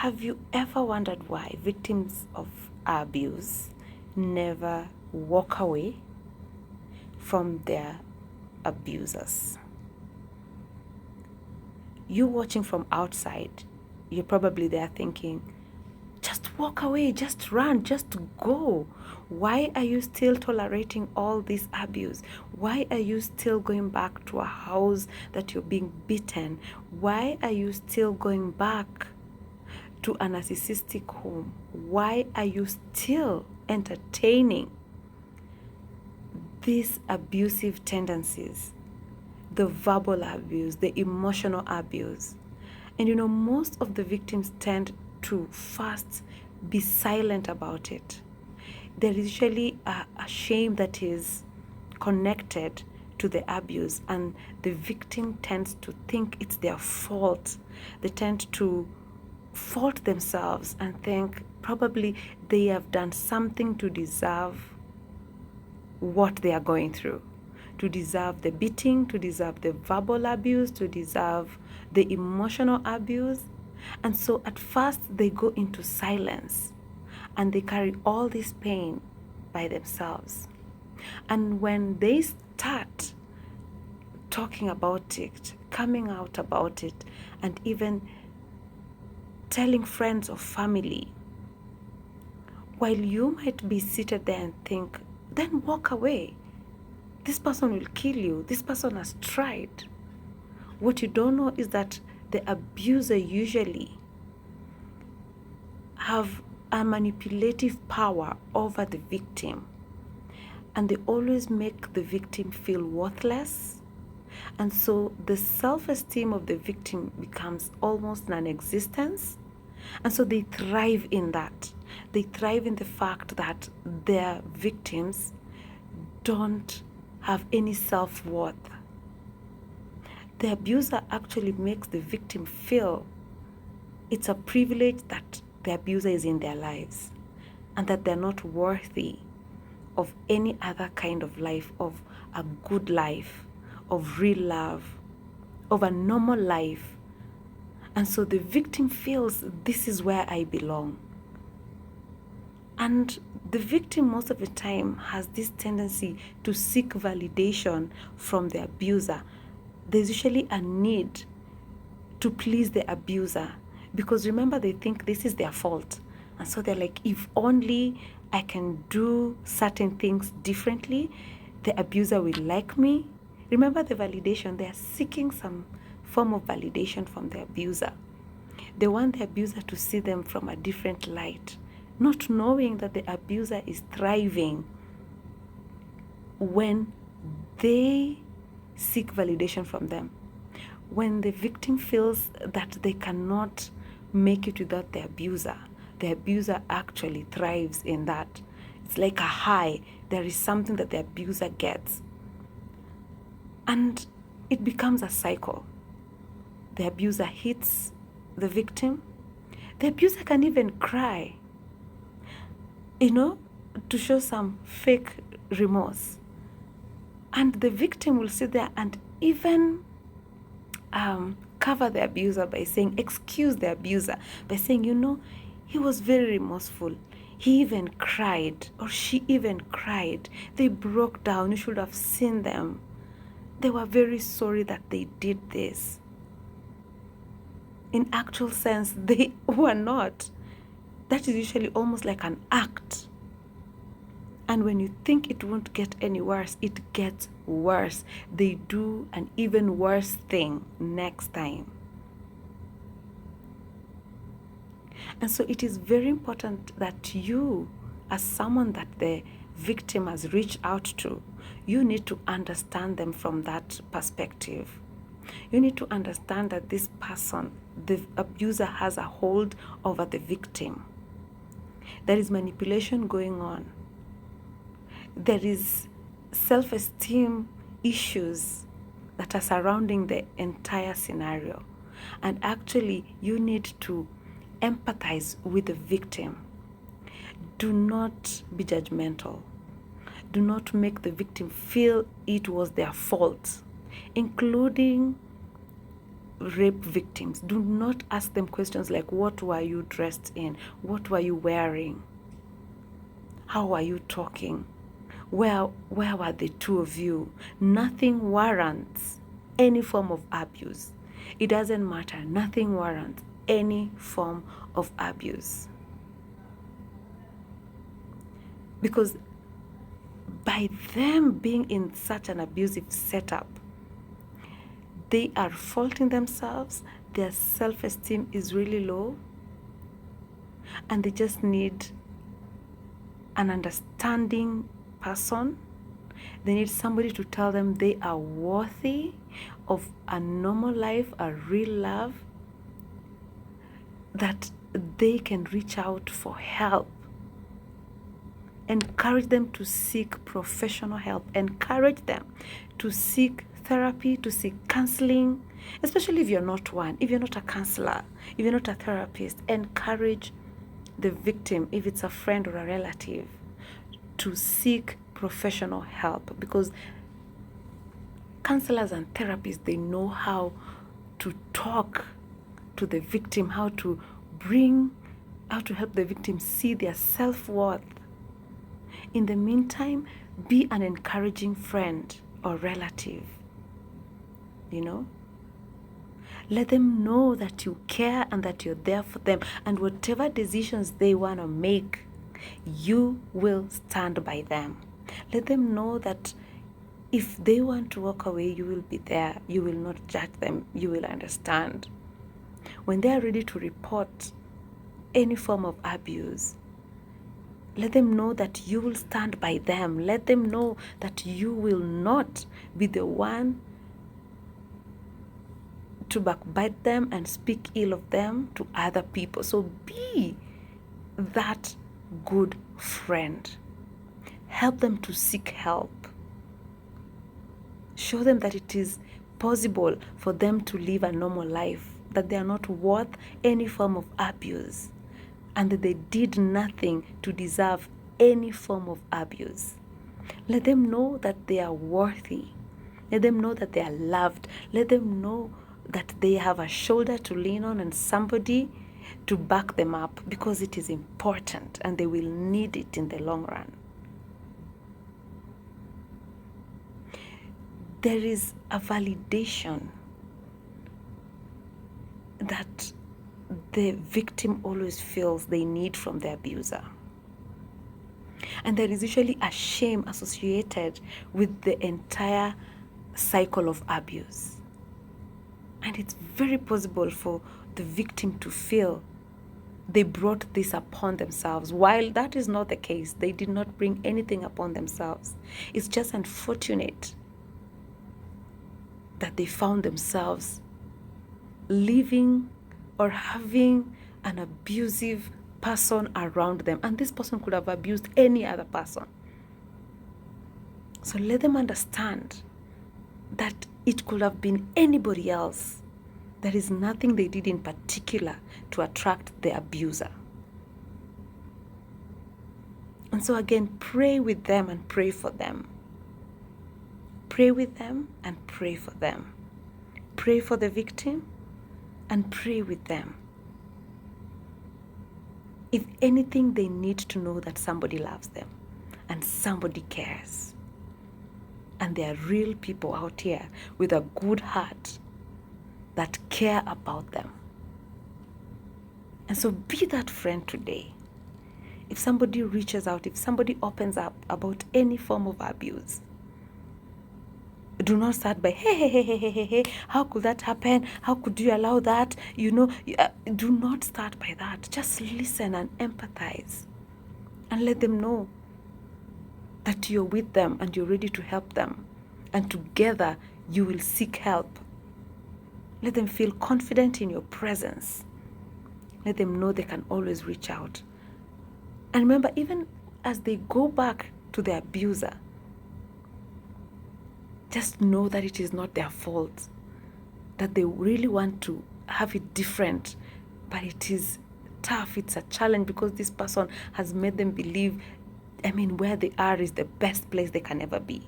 Have you ever wondered why victims of abuse never walk away from their abusers? You watching from outside, you're probably there thinking, just walk away, just run, just go. Why are you still tolerating all this abuse? Why are you still going back to a house that you're being beaten? Why are you still going back to a narcissistic home? Why are you still entertaining these abusive tendencies? The verbal abuse, the emotional abuse. And most of the victims tend to first be silent about it. There is usually a shame that is connected to the abuse, and the victim tends to think it's their fault. They tend to fault themselves and think probably they have done something to deserve what they are going through, to deserve the beating, to deserve the verbal abuse, to deserve the emotional abuse. And so at first they go into silence and they carry all this pain by themselves. And when they start talking about it, coming out about it, and even telling friends or family, while you might be seated there and think, then walk away. This person will kill you. This person has tried. What you don't know is that the abuser usually have a manipulative power over the victim, and they always make the victim feel worthless. And so the self-esteem of the victim becomes almost non-existent. And so they thrive in that. They thrive in the fact that their victims don't have any self-worth. The abuser actually makes the victim feel it's a privilege that the abuser is in their lives and that they're not worthy of any other kind of life, of a good life, of real love, of a normal life. And so the victim feels this is where I belong. And the victim most of the time has this tendency to seek validation from the abuser. There's usually a need to please the abuser because remember, they think this is their fault. And so they're like, if only I can do certain things differently, the abuser will like me. Remember the validation, they are seeking some form of validation from the abuser. They want the abuser to see them from a different light, not knowing that the abuser is thriving when they seek validation from them. When the victim feels that they cannot make it without the abuser actually thrives in that. It's like a high. There is something that the abuser gets. And it becomes a cycle. The abuser hits the victim. The abuser can even cry, to show some fake remorse. And the victim will sit there and even cover the abuser by saying, excuse the abuser, by saying, he was very remorseful. He even cried, or she even cried. They broke down. You should have seen them. They were very sorry that they did this. In actual sense, they were not. That is usually almost like an act. And when you think it won't get any worse, it gets worse. They do an even worse thing next time. And so it is very important that you, as someone that the victim has reached out to, you need to understand them from that perspective. You need to understand that this person, the abuser, has a hold over the victim. There is manipulation going on. There is self-esteem issues that are surrounding the entire scenario. And actually, you need to empathize with the victim. Do not be judgmental. Do not make the victim feel it was their fault, including rape victims, do not ask them questions like, what were you dressed in? What were you wearing? How were you talking? Where were the two of you? Nothing warrants any form of abuse. It doesn't matter. Nothing warrants any form of abuse. Because by them being in such an abusive setup, they are faulting themselves, their self-esteem is really low, and they just need an understanding person. They need somebody to tell them they are worthy of a normal life, a real love, that they can reach out for help. Encourage them to seek professional help. Encourage them to seek therapy, to seek counseling, especially if you're not one, if you're not a counselor, if you're not a therapist. Encourage the victim, if it's a friend or a relative, to seek professional help, because counselors and therapists, they know how to talk to the victim, how to help the victim see their self-worth. In the meantime, be an encouraging friend or relative, Let them know that you care and that you're there for them, and whatever decisions they want to make, you will stand by them. Let them know that if they want to walk away, you will be there. You will not judge them. You will understand. When they are ready to report any form of abuse, let them know that you will stand by them. Let them know that you will not be the one to backbite them and speak ill of them to other people. So be that good friend. Help them to seek help. Show them that it is possible for them to live a normal life, that they are not worth any form of abuse, and that they did nothing to deserve any form of abuse. Let them know that they are worthy. Let them know that they are loved. Let them know that they have a shoulder to lean on and somebody to back them up, because it is important and they will need it in the long run. There is a validation that the victim always feels they need from the abuser. And there is usually a shame associated with the entire cycle of abuse. And it's very possible for the victim to feel they brought this upon themselves, while that is not the case. They did not bring anything upon themselves. It's just unfortunate that they found themselves living or having an abusive person around them, and this person could have abused any other person. So let them understand that it could have been anybody else. There is nothing they did in particular to attract the abuser. And so again, pray with them and pray for them. Pray with them and pray for them. Pray for the victim and pray with them. If anything, they need to know that somebody loves them and somebody cares. And there are real people out here with a good heart that care about them. And so be that friend today. If somebody reaches out, if somebody opens up about any form of abuse, do not start by, hey, how could that happen? How could you allow that? Do not start by that. Just listen and empathize and let them know that you're with them and you're ready to help them. And together you will seek help. Let them feel confident in your presence. Let them know they can always reach out. And remember, even as they go back to the abuser, just know that it is not their fault, that they really want to have it different, but it is tough. It's a challenge because this person has made them believe, where they are is the best place they can ever be.